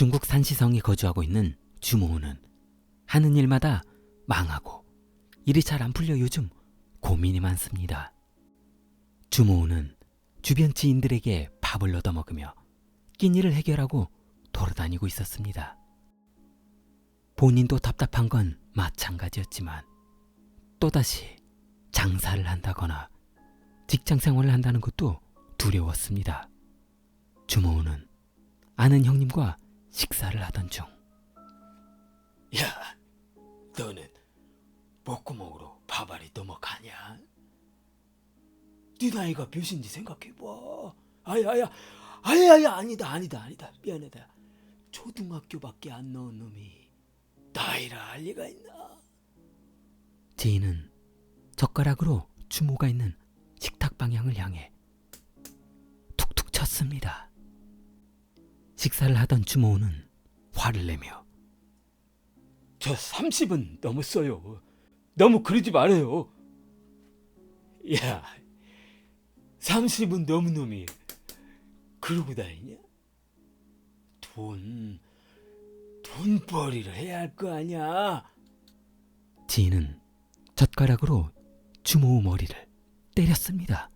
중국 산시성에 거주하고 있는 주모우는 하는 일마다 망하고 일이 잘 안 풀려 요즘 고민이 많습니다. 주모우는 주변 지인들에게 밥을 얻어먹으며 끼니를 해결하고 돌아다니고 있었습니다. 본인도 답답한 건 마찬가지였지만 또다시 장사를 한다거나 직장 생활을 한다는 것도 두려웠습니다. 주모우는 아는 형님과 식사를 하던 중 야, 너는 목구멍으로 밥알이 넘어가냐? 네 나이가 몇인지 생각해봐. 아야, 아니다. 미안하다. 초등학교밖에 안 나온 놈이 나이를 알 리가 있나? 지인은 젓가락으로 주모가 있는 식탁 방향을 향해 툭툭 쳤습니다. 식사를 하던 주모는 화를 내며 저 30은 넘었어요. 너무 그러지 말아요. 야, 30은 넘은 놈이 그러고 다니냐? 돈벌이를 해야 할 거 아니야. 지인은 젓가락으로 주모의 머리를 때렸습니다.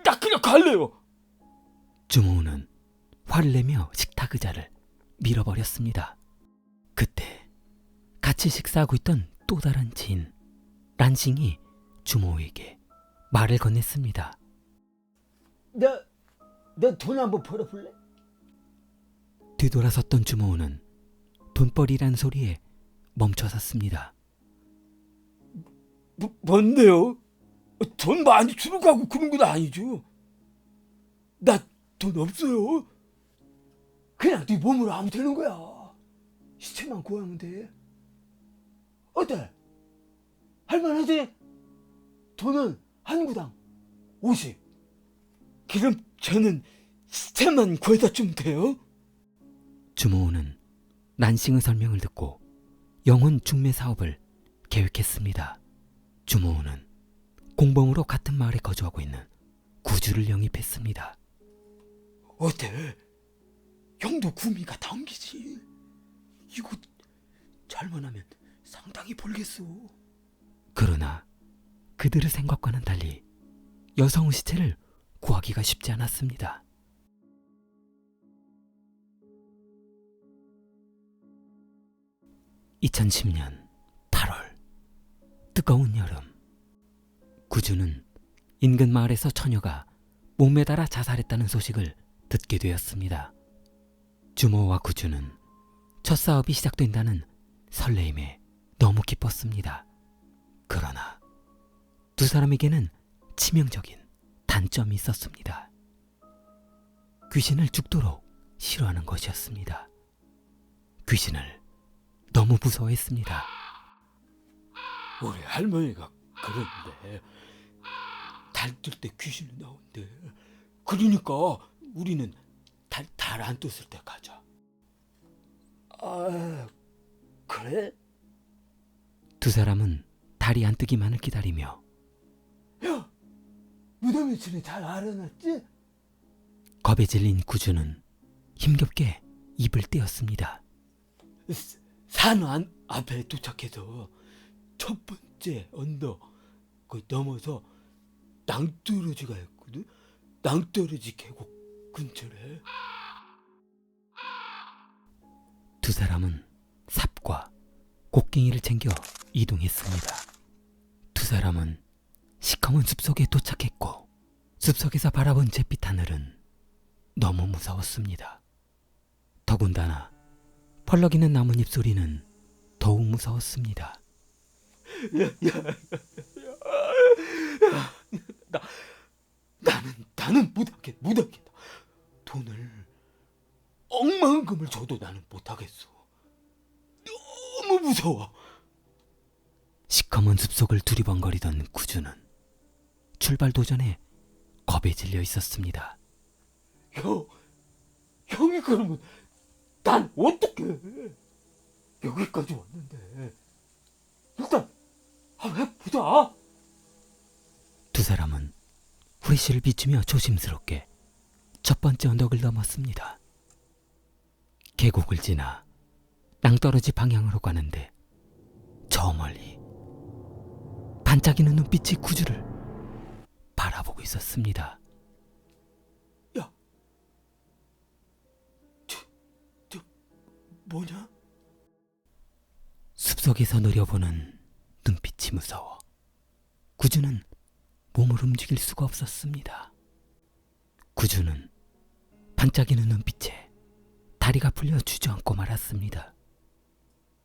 나 그냥 갈래요. 주모는 화를 내며 식탁 의자를 밀어버렸습니다. 그때 같이 식사하고 있던 또 다른 지인 란싱이 주모에게 말을 건넸습니다. 너 돈 한번 벌어볼래? 뒤돌아섰던 주모는 돈벌이란 소리에 멈춰섰습니다. 뭔데요? 돈 많이 주러 가고 그런 건 아니죠. 나 돈 없어요. 그냥 네 몸으로 하면 되는 거야. 시체만 구하면 돼. 어때? 할만하지? 돈은 한 구당 50. 그럼 저는 시체만 구해다 주면 돼요? 주모는 란싱의 설명을 듣고 영혼 중매 사업을 계획했습니다. 주모는 공범으로 같은 마을에 거주하고 있는 구주를 영입했습니다. 어때? 형도 구미가 당기지. 이거 잘만 하면 상당히 벌겠어. 그러나 그들의 생각과는 달리 여성의 시체를 구하기가 쉽지 않았습니다. (2010년 8월) 뜨거운 여름, 구주는 인근 마을에서 처녀가 목매달아 자살했다는 소식을 듣게 되었습니다. 주모와 구주는 첫 사업이 시작된다는 설레임에 너무 기뻤습니다. 그러나 두 사람에게는 치명적인 단점이 있었습니다. 귀신을 죽도록 싫어하는 것이었습니다. 귀신을 너무 무서워했습니다. 우리 할머니가 그러는데 달 뜰 때 귀신이 나온대. 그러니까 우리는 달 안 떴을 때 가자. 아, 그래? 두 사람은 달이 안 뜨기만을 기다리며 야, 무덤 위치는 잘 알아놨지? 겁에 질린 구주는 힘겹게 입을 떼었습니다. 산 앞에 도착해서 첫 번째 언덕 넘어서 낭떠러지가 있거든. 낭떠러지 계곡 근처래. 두 사람은 삽과 곡괭이를 챙겨 이동했습니다. 두 사람은 시커먼 숲속에 도착했고 숲속에서 바라본 잿빛 하늘은 너무 무서웠습니다. 더군다나 펄럭이는 나뭇잎 소리는 더욱 무서웠습니다. 나는 못하겠다. 돈을 억만금을 줘도 나는 못하겠어. 너무 무서워. 시커먼 숲속을 두리번거리던 구주는 출발 도전에 겁에 질려 있었습니다. 형이 그러면 난 어떡해? 여기까지 왔는데 일단 한번 해보자. 두 사람은 후레쉬를 비추며 조심스럽게 첫 번째 언덕을 넘었습니다. 계곡을 지나 낭떠러지 방향으로 가는데 저 멀리 반짝이는 눈빛이 구주를 바라보고 있었습니다. 야, 저 뭐냐? 숲속에서 노려보는 눈빛이 무서워 구주는 몸을 움직일 수가 없었습니다. 구주는 반짝이는 눈빛에 다리가 풀려 주저앉고 말았습니다.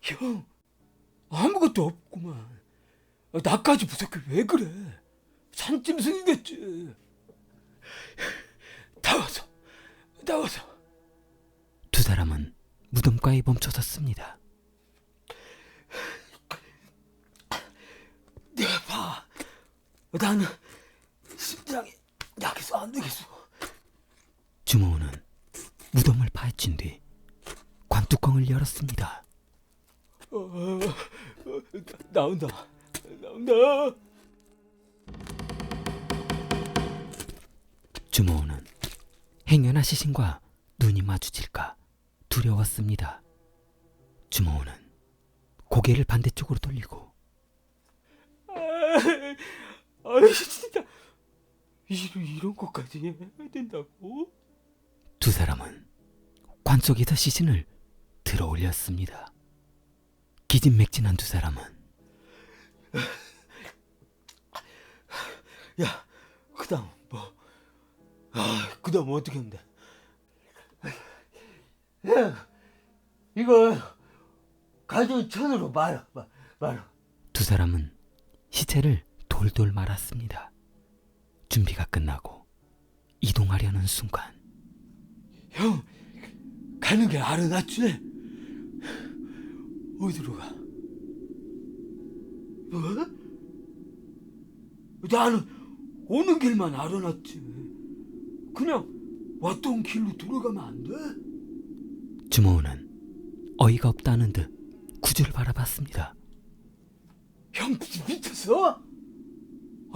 형, 아무것도 없구만. 나까지 무섭게 왜 그래? 산짐승이겠지. 나와서. 두 사람은 무덤가에 멈춰섰습니다. 내가 봐. 나는 심장이 약해서 안 되겠어. 주모는 무덤을 파헤친 뒤 관뚜껑을 열었습니다. 나온다. 주모는 행여나 시신과 눈이 마주칠까 두려웠습니다. 주모는 고개를 반대쪽으로 돌리고 진짜 이런 것까지 해야 된다고? 두 사람은 관 속에서 시신을 들어 올렸습니다. 기진맥진한 두 사람은 야, 그다음 뭐? 그다음 어떻게 하면 돼? 야, 이거 가져온 천으로 말아. 두 사람은 시체를 돌돌 말았습니다. 준비가 끝나고 이동하려는 순간 형, 가는 게 알아놨지? 어디로 가? 뭐? 나는 오는 길만 알아놨지. 그냥 왔던 길로 돌아가면 안 돼? 주모는 어이가 없다는 듯 구주를 바라봤습니다. 형 미쳤어?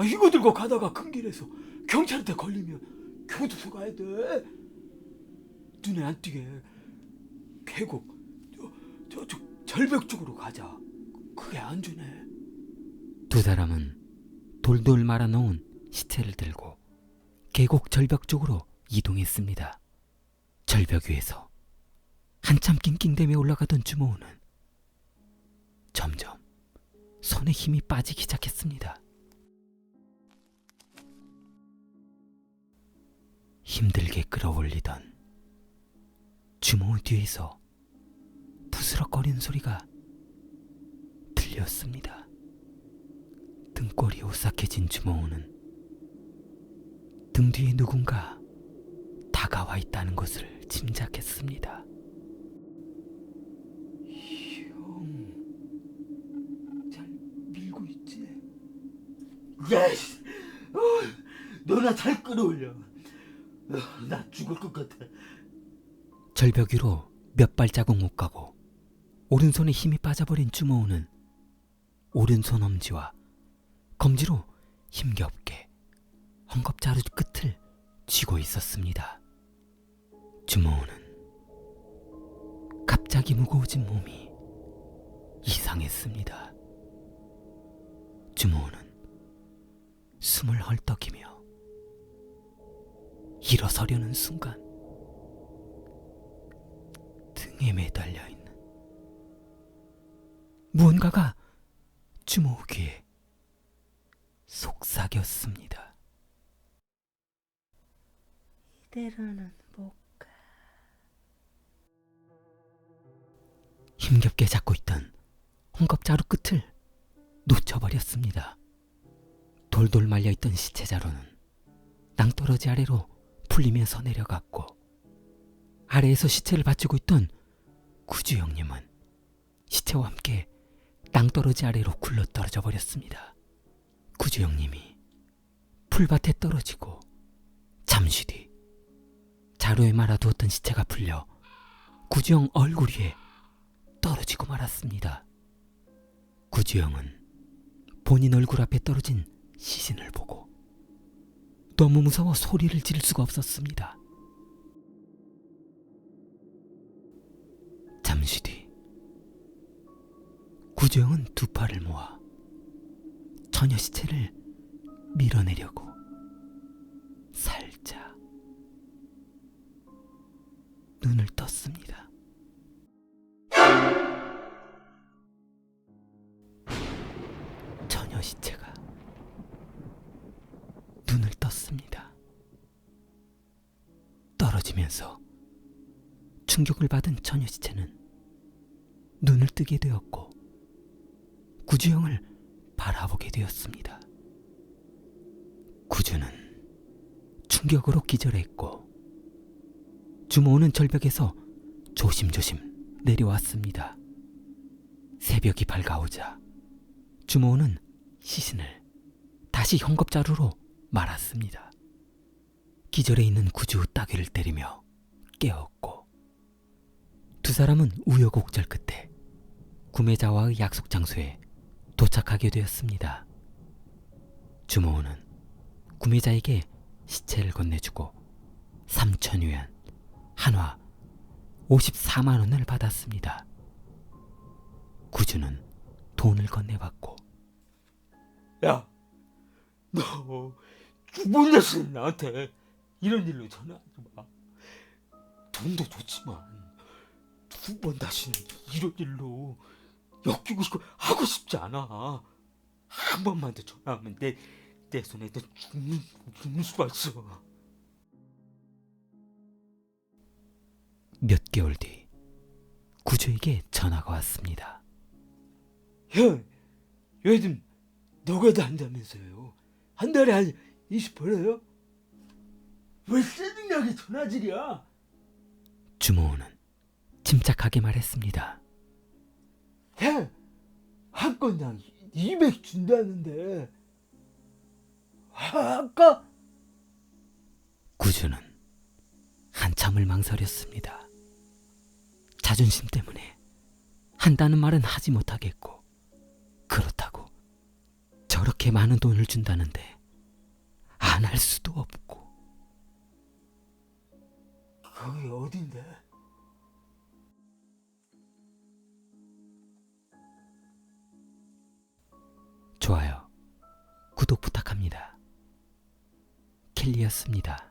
이거 들고 가다가 큰 길에서 경찰한테 걸리면 교도소 가야 돼. 눈에 안 띄게 계곡 저쪽 절벽 쪽으로 가자. 그게 안전해. 두 사람은 돌돌 말아놓은 시체를 들고 계곡 절벽 쪽으로 이동했습니다. 절벽 위에서 한참 낑낑대며 올라가던 주모는 점점 손에 힘이 빠지기 시작했습니다. 힘들게 끌어올리던 주모 뒤에서 부스럭거리는 소리가 들렸습니다. 등골이 오싹해진 주모는 등 뒤에 누군가 다가와 있다는 것을 짐작했습니다. 형, 잘 밀고 있지? 예스! 너나 잘 끌어올려. 나 죽을 것 같아. 절벽 위로 몇 발자국 못 가고 오른손에 힘이 빠져버린 주모는 오른손 엄지와 검지로 힘겹게 헝겊자루 끝을 쥐고 있었습니다. 주모는 갑자기 무거워진 몸이 이상했습니다. 주모는 숨을 헐떡이며 일어서려는 순간 등에 매달려 있는 무언가가 주모 귀에 속삭였습니다. 이대로는 못 가. 힘겹게 잡고 있던 헝겊자루 끝을 놓쳐버렸습니다. 돌돌 말려있던 시체자루는 낭떠러지 아래로 풀리면서 내려갔고 아래에서 시체를 받치고 있던 구주 형님은 시체와 함께 낭떠러지 아래로 굴러떨어져 버렸습니다. 구주 형님이 풀밭에 떨어지고 잠시 뒤 자루에 말아두었던 시체가 풀려 구주 형 얼굴 위에 떨어지고 말았습니다. 구주 형은 본인 얼굴 앞에 떨어진 시신을 보고 너무 무서워 소리를 지를 수가 없었습니다. 구주영은 두 팔을 모아 처녀 시체를 밀어내려고 살짝 눈을 떴습니다. 처녀 시체가 눈을 떴습니다. 떨어지면서 충격을 받은 처녀 시체는 눈을 뜨게 되었고 구주영을 바라보게 되었습니다. 구주는 충격으로 기절했고 주모는 절벽에서 조심조심 내려왔습니다. 새벽이 밝아오자 주모는 시신을 다시 현겁자루로 말았습니다. 기절해 있는 구주 따귀를 때리며 깨웠고 두 사람은 우여곡절 끝에 구매자와의 약속 장소에 도착하게 되었습니다. 주모는 구매자에게 시체를 건네주고 3,000위안, 한화 54만 원을 받았습니다. 구주는 돈을 건네받고 야, 너 죽은 자식은 나한테 이런 일로 전화하지 마. 돈도 좋지만 두 번 다시는 이런 일로 엮이고 싶고 하고 싶지 않아. 한 번만 더 전화하면 내 손에도 죽는 수가 있어. 몇 개월 뒤 구주에게 전화가 왔습니다. 형, 요즘 노가다 한다면서요. 한 달에 한 20 벌어요? 왜 짜증나게 전화질이야? 주모는 침착하게 말했습니다. 형, 한 건당 200 준다는데 아까 구주는 한참을 망설였습니다. 자존심 때문에 한다는 말은 하지 못하겠고 그렇다고 저렇게 많은 돈을 준다는데 안 할 수도 없고 거기 어딘데? 좋아요, 구독 부탁합니다. 켈리였습니다.